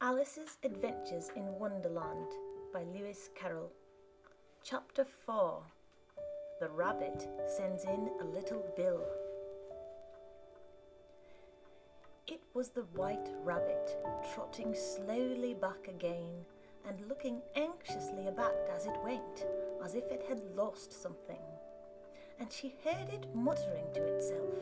Alice's Adventures in Wonderland by Lewis Carroll. Chapter 4. The Rabbit Sends in a Little Bill. It was the White Rabbit, trotting slowly back again and looking anxiously about as it went, as if it had lost something. And she heard it muttering to itself,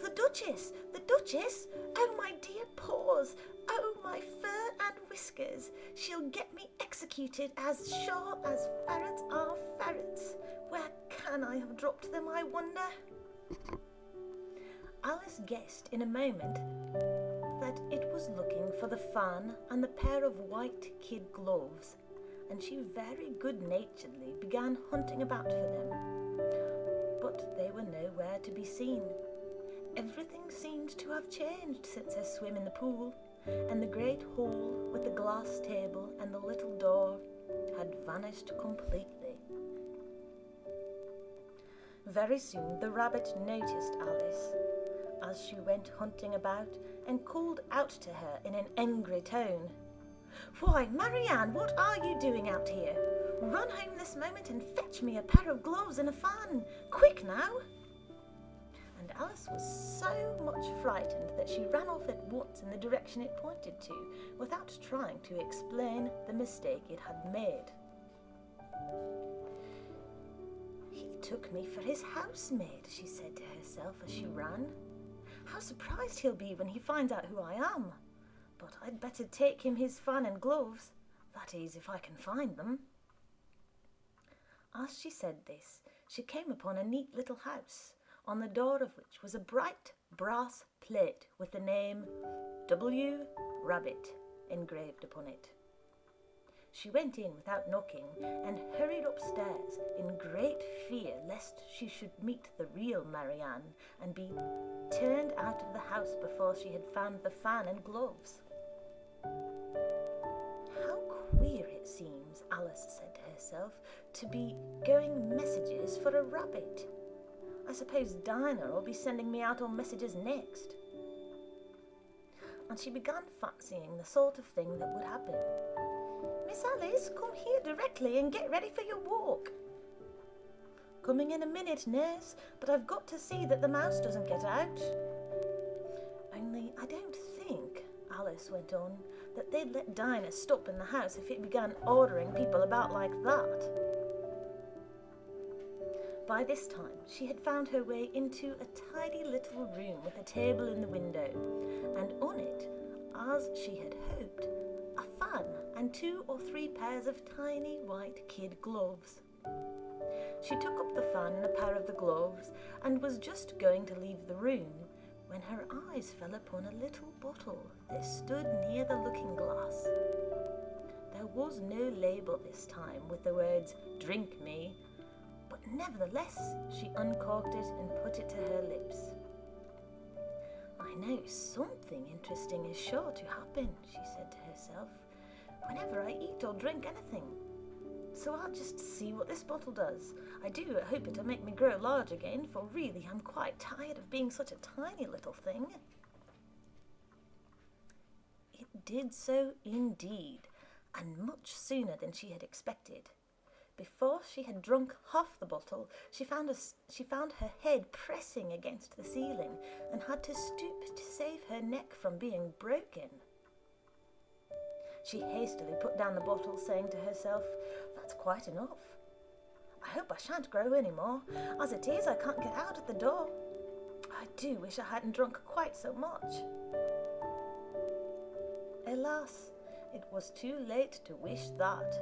"The Duchess! The Duchess! Oh, my dear paws! Oh, my fur and whiskers! She'll get me executed as sure as ferrets are ferrets! Where can I have dropped them, I wonder?" Alice guessed in a moment that it was looking for the fan and the pair of white kid gloves, and she very good-naturedly began hunting about for them. But they were nowhere to be seen. Everything seemed to have changed since her swim in the pool, and the great hall with the glass table and the little door had vanished completely. Very soon the rabbit noticed Alice as she went hunting about and called out to her in an angry tone, "Why, Marianne, what are you doing out here? Run home this moment and fetch me a pair of gloves and a fan. Quick now!" And Alice was so much frightened that she ran off at once in the direction it pointed to, without trying to explain the mistake it had made. "He took me for his housemaid," she said to herself as she ran. "How surprised he'll be when he finds out who I am. But I'd better take him his fan and gloves, that is, if I can find them." As she said this, she came upon a neat little house, on the door of which was a bright brass plate with the name W. Rabbit engraved upon it. She went in without knocking and hurried upstairs in great fear lest she should meet the real Marianne and be turned out of the house before she had found the fan and gloves. "How queer it seems," Alice said to herself, "to be going messages for a rabbit. I suppose Dinah will be sending me out on messages next." And she began fancying the sort of thing that would happen. "Miss Alice, come here directly and get ready for your walk." "Coming in a minute, nurse, but I've got to see that the mouse doesn't get out." "Only I don't think," Alice went on, "that they'd let Dinah stop in the house if it began ordering people about like that." By this time she had found her way into a tidy little room with a table in the window, and on it, as she had hoped, a fan and 2 or 3 pairs of tiny white kid gloves. She took up the fan and a pair of the gloves and was just going to leave the room when her eyes fell upon a little bottle that stood near the looking-glass. There was no label this time with the words "Drink me," but nevertheless she uncorked it and put it to her lips. "I know something interesting is sure to happen," she said to herself, "whenever I eat or drink anything. So I'll just see what this bottle does. I do hope it'll make me grow large again, for really I'm quite tired of being such a tiny little thing." It did so indeed, and much sooner than she had expected. Before she had drunk half the bottle, she found her head pressing against the ceiling and had to stoop to save her neck from being broken. She hastily put down the bottle, saying to herself, "That's quite enough. I hope I shan't grow any more. As it is, I can't get out at the door. I do wish I hadn't drunk quite so much." Alas, it was too late to wish that.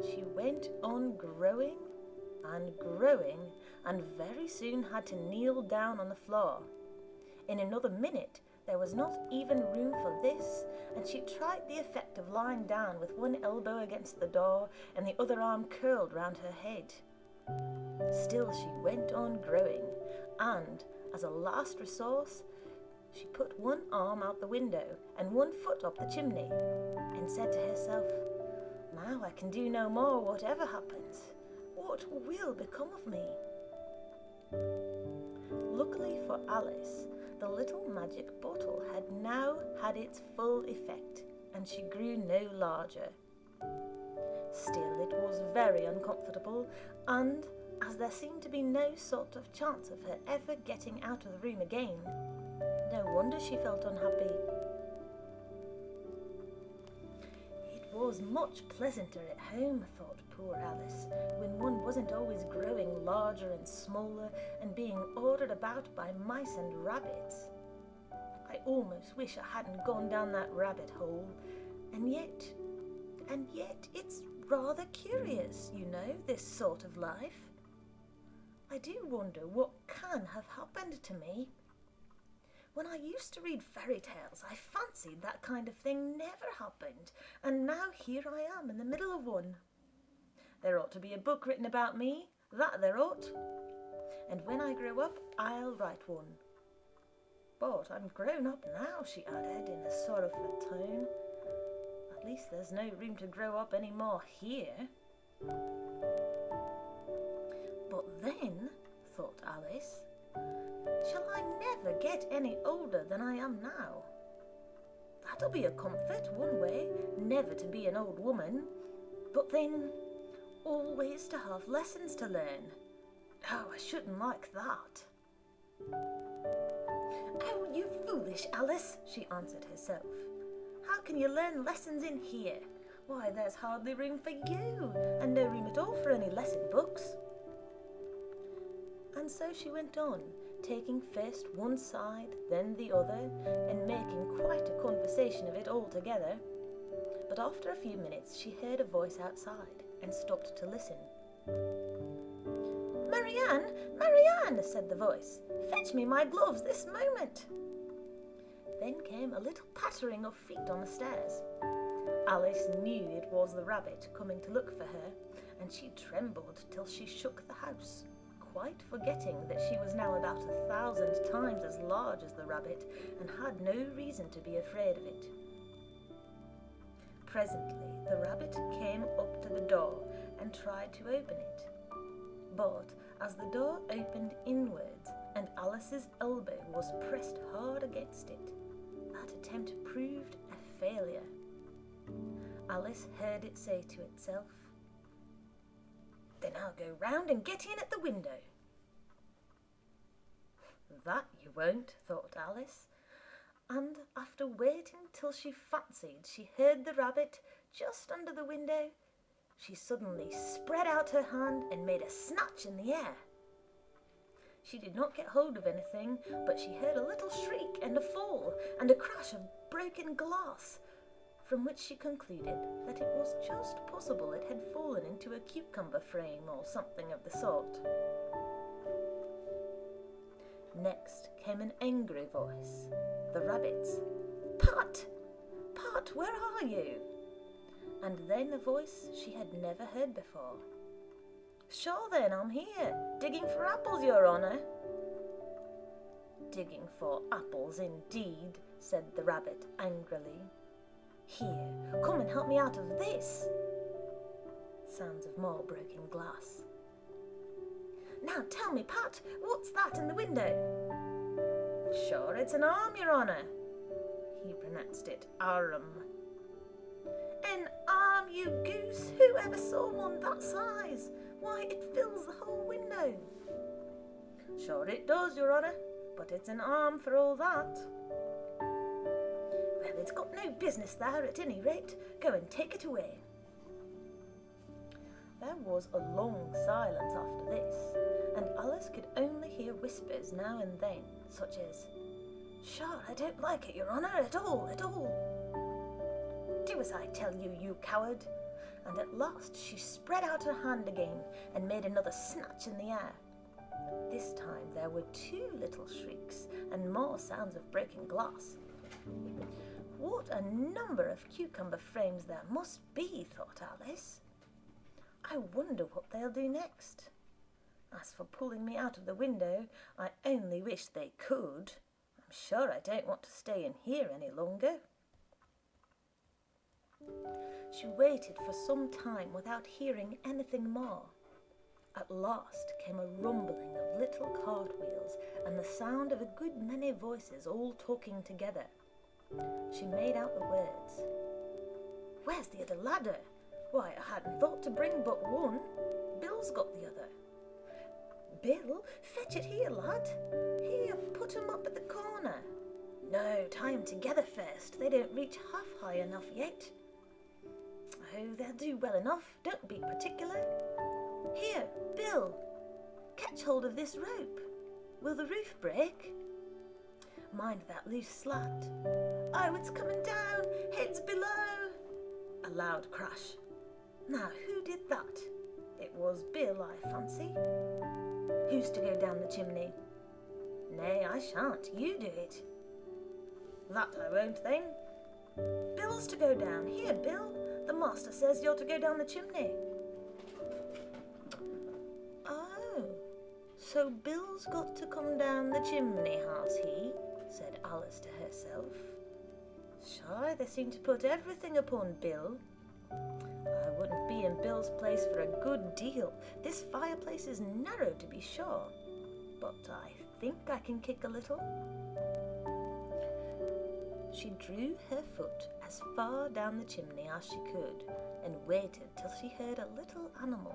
She went on growing and growing, and very soon had to kneel down on the floor. In another minute there was not even room for this, and she tried the effect of lying down with one elbow against the door and the other arm curled round her head. Still she went on growing, and, as a last resource, she put one arm out the window and one foot up the chimney, and said to herself, "Now I can do no more, whatever happens. What will become of me?" Luckily for Alice, the little magic bottle had now had its full effect, and she grew no larger. Still, it was very uncomfortable, and as there seemed to be no sort of chance of her ever getting out of the room again, no wonder she felt unhappy. It was much pleasanter at home, thought poor Alice, when one wasn't always growing larger and smaller and being ordered about by mice and rabbits. I almost wish I hadn't gone down that rabbit hole, and yet it's rather curious, you know, this sort of life. I do wonder what can have happened to me. When I used to read fairy tales, I fancied that kind of thing never happened, and now here I am in the middle of one. There ought to be a book written about me, that there ought. And when I grow up, I'll write one. But I'm grown up now, she added in a sorrowful tone. At least there's no room to grow up any more here. But then, thought Alice, shall I never get any older than I am now? That'll be a comfort, one way, never to be an old woman, but then always to have lessons to learn. Oh, I shouldn't like that. Oh, you foolish Alice, she answered herself. How can you learn lessons in here? Why, there's hardly room for you, and no room at all for any lesson books. And so she went on, taking first one side, then the other, and making quite a conversation of it altogether. But after a few minutes she heard a voice outside, and stopped to listen. "Marianne, Marianne," said the voice, "fetch me my gloves this moment." Then came a little pattering of feet on the stairs. Alice knew it was the rabbit coming to look for her, and she trembled till she shook the house, quite forgetting that she was now about 1,000 times as large as the rabbit and had no reason to be afraid of it. Presently the rabbit came up to the door and tried to open it. But as the door opened inwards and Alice's elbow was pressed hard against it, that attempt proved a failure. Alice heard it say to itself, "Then I'll go round and get in at the window." That you won't, thought Alice, and after waiting till she fancied she heard the rabbit just under the window, she suddenly spread out her hand and made a snatch in the air. She did not get hold of anything, but she heard a little shriek and a fall and a crash of broken glass, from which she concluded that it was just possible it had fallen into a cucumber frame or something of the sort. Next came an angry voice, the rabbit's. "Pat! Pat, where are you?" And then a voice she had never heard before. "Sure then, I'm here, digging for apples, your honour." "Digging for apples indeed," said the rabbit angrily. "Here, come and help me out of this." Sounds of more broken glass. "Now tell me, Pat, what's that in the window?" "Sure, it's an arm, your honour." He pronounced it arm. "An arm, you goose! Who ever saw one that size? Why, it fills the whole window." "Sure it does, your honour, but it's an arm for all that." "Well, it's got no business there at any rate. Go and take it away." There was a long silence after this, and Alice could only hear whispers now and then, such as, "Sure, I don't like it, your honour, at all, at all." "Do as I tell you, you coward." And at last she spread out her hand again and made another snatch in the air. This time there were 2 little shrieks and more sounds of broken glass. What a number of cucumber frames there must be, thought Alice. I wonder what they'll do next. As for pulling me out of the window, I only wish they could. I'm sure I don't want to stay in here any longer. She waited for some time without hearing anything more. At last came a rumbling of little cartwheels and the sound of a good many voices all talking together. She made out the words, Where's the other ladder? Why, I hadn't thought to bring but one. Bill's got the other. Bill, fetch it here, lad. Here, put 'em up at the corner. No, tie 'em together first. They don't reach half high enough yet. Oh, they'll do well enough. Don't be particular. Here, Bill, catch hold of this rope. Will the roof break? Mind that loose slat. Oh, it's coming down. Heads below. A loud crash. Now, who did that? It was Bill, I fancy. Who's to go down the chimney? Nay, I shan't. You do it. That I won't, then. Bill's to go down. Here, Bill. The master says you're to go down the chimney. Oh, so Bill's got to come down the chimney, has he? Said Alice to herself. Shy, they seem to put everything upon Bill. I wouldn't be in Bill's place for a good deal. This fireplace is narrow, to be sure, but I think I can kick a little. She drew her foot as far down the chimney as she could and waited till she heard a little animal.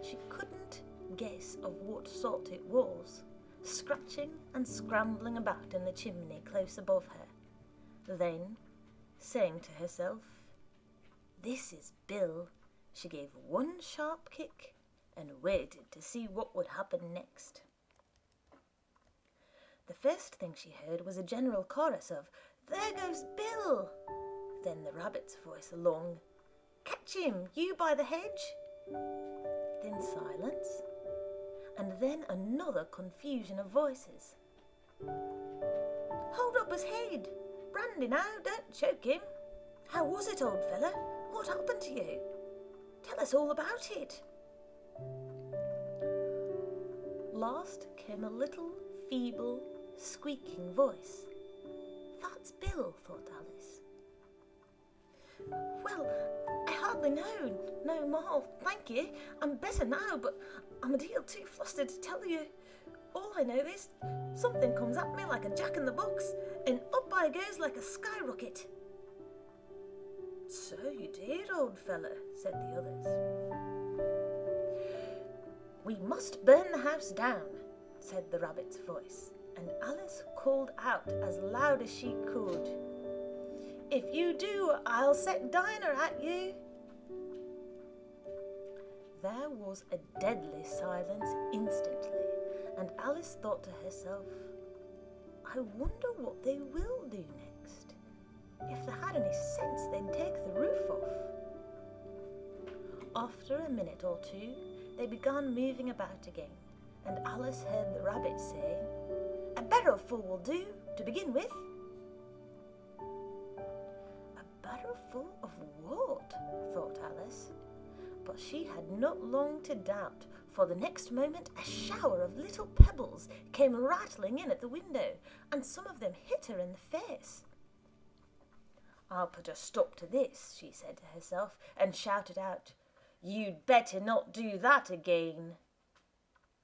She couldn't guess of what sort it was, scratching and scrambling about in the chimney close above her. Then, saying to herself, "This is Bill," she gave one sharp kick and waited to see what would happen next. The first thing she heard was a general chorus of, "There goes Bill!" Then the rabbit's voice along, "Catch him, you by the hedge!" Then silence, and then another confusion of voices. "Hold up his head! Brandy now, don't choke him! How was it, old fella? What happened to you? Tell us all about it!" Last came a little, feeble, squeaking voice. "That's Bill," thought Alice. "Well, I hardly know no more, thank you. I'm better now, but I'm a deal too flustered to tell you. All I know is something comes at me like a jack-in-the-box, and up I goes like a skyrocket." "So you did, old fella," said the others. "We must burn the house down," said the rabbit's voice, and Alice called out as loud as she could, "If you do, I'll set Dinah at you." There was a deadly silence instantly, and Alice thought to herself, "I wonder what they will do next. If they had any sense, they'd take the roof off." After a minute or two, they began moving about again, and Alice heard the rabbit say, "A barrowful will do, to begin with." A barrowful of what? Thought Alice. But she had not long to doubt, for the next moment a shower of little pebbles came rattling in at the window, and some of them hit her in the face. "I'll put a stop to this," she said to herself, and shouted out, "You'd better not do that again,"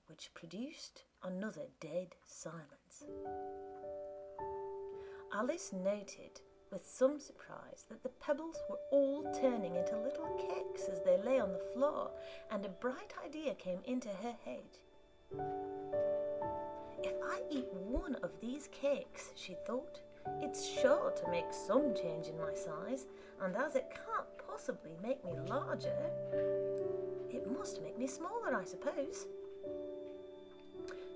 which produced another dead silence. Alice noted with some surprise that the pebbles were all turning into little cakes as they lay on the floor, and a bright idea came into her head. "If I eat one of these cakes," she thought, "it's sure to make some change in my size, and as it can't possibly make me larger, it must make me smaller, I suppose."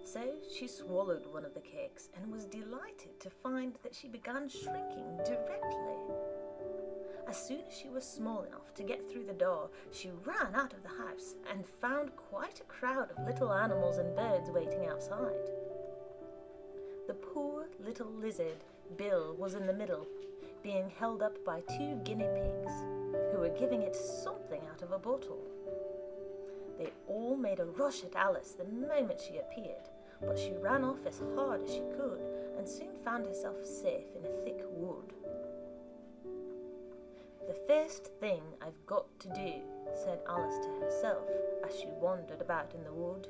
So she swallowed one of the cakes and was delighted to find that she began shrinking directly. As soon as she was small enough to get through the door, she ran out of the house and found quite a crowd of little animals and birds waiting outside. The poor little lizard, Bill, was in the middle, being held up by 2 guinea pigs, who were giving it something out of a bottle. They all made a rush at Alice the moment she appeared, but she ran off as hard as she could and soon found herself safe in a thick wood. "The first thing I've got to do," said Alice to herself as she wandered about in the wood,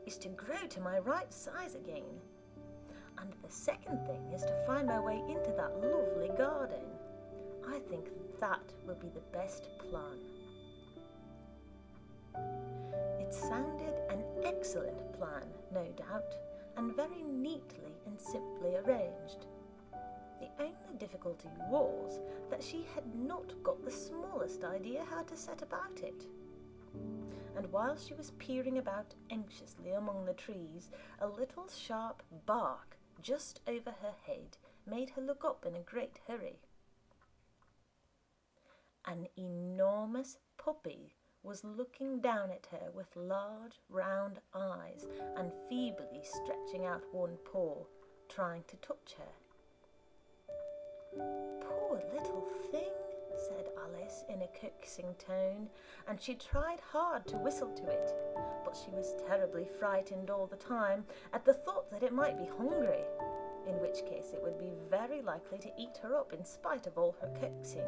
"is to grow to my right size again. And the second thing is to find my way into that lovely garden. I think that will be the best plan." It sounded an excellent plan, no doubt, and very neatly and simply arranged. The only difficulty was that she had not got the smallest idea how to set about it. And while she was peering about anxiously among the trees, a little sharp bark just over her head made her look up in a great hurry. An enormous puppy was looking down at her with large round eyes and feebly stretching out one paw, trying to touch her. "Poor little thing," said Alice in a coaxing tone, and she tried hard to whistle to it, but she was terribly frightened all the time at the thought that it might be hungry, in which case it would be very likely to eat her up in spite of all her coaxing.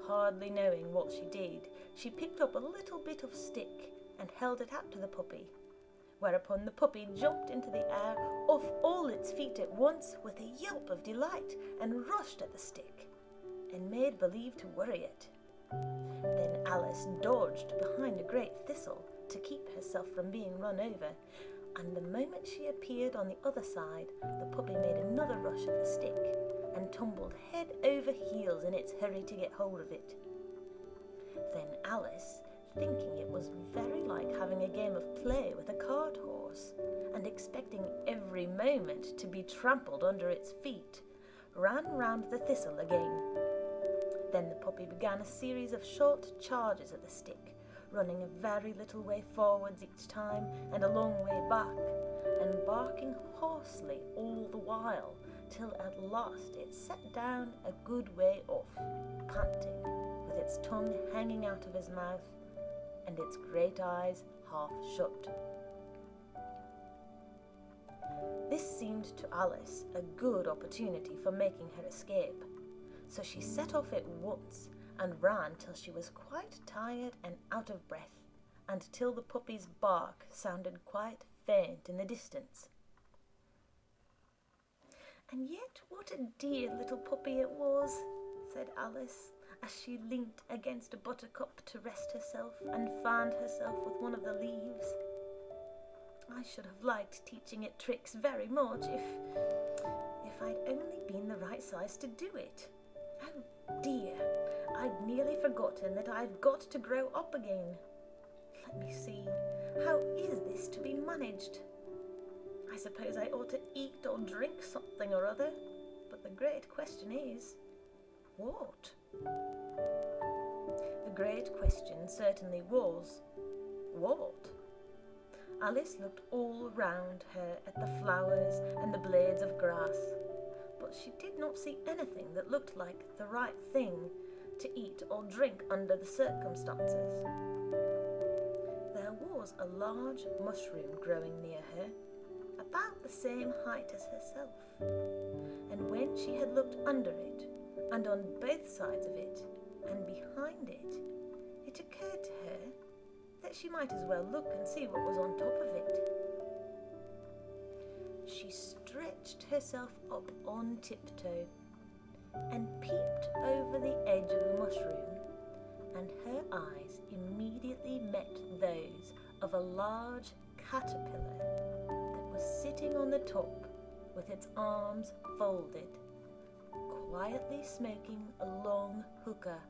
Hardly knowing what she did, she picked up a little bit of stick and held it out to the puppy, whereupon the puppy jumped into the air off all its feet at once with a yelp of delight and rushed at the stick and made believe to worry it. Then Alice dodged behind a great thistle to keep herself from being run over, and the moment she appeared on the other side, the puppy made another rush at the stick and tumbled head over heels in its hurry to get hold of it. Then Alice, thinking it was very like having a game of play with a cart horse, and expecting every moment to be trampled under its feet, ran round the thistle again. Then the puppy began a series of short charges at the stick, running a very little way forwards each time and a long way back, and barking hoarsely all the while, till at last it sat down a good way off, panting, with its tongue hanging out of his mouth and its great eyes half shut. This seemed to Alice a good opportunity for making her escape, so she set off at once and ran till she was quite tired and out of breath, and till the puppy's bark sounded quite faint in the distance. "And yet what a dear little puppy it was," said Alice, as she leant against a buttercup to rest herself and fanned herself with one of the leaves. "I should have liked teaching it tricks very much if I'd only been the right size to do it. Oh dear, I'd nearly forgotten that I've got to grow up again. Let me see, how is this to be managed? I suppose I ought to eat or drink something or other, but the great question is, what?" The great question certainly was, what? Alice looked all round her at the flowers and the blades of grass, but she did not see anything that looked like the right thing to eat or drink under the circumstances. There was a large mushroom growing near her, about the same height as herself, and when she had looked under it, and on both sides of it, and behind it, it occurred to her that she might as well look and see what was on top of it. She stretched herself up on tiptoe and peeped over the edge of the mushroom, and her eyes immediately met those of a large caterpillar that was sitting on the top with its arms folded, quietly smoking a long hookah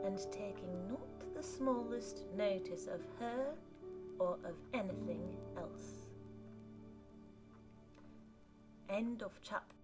and taking not the smallest notice of her or of anything else. End of chapter.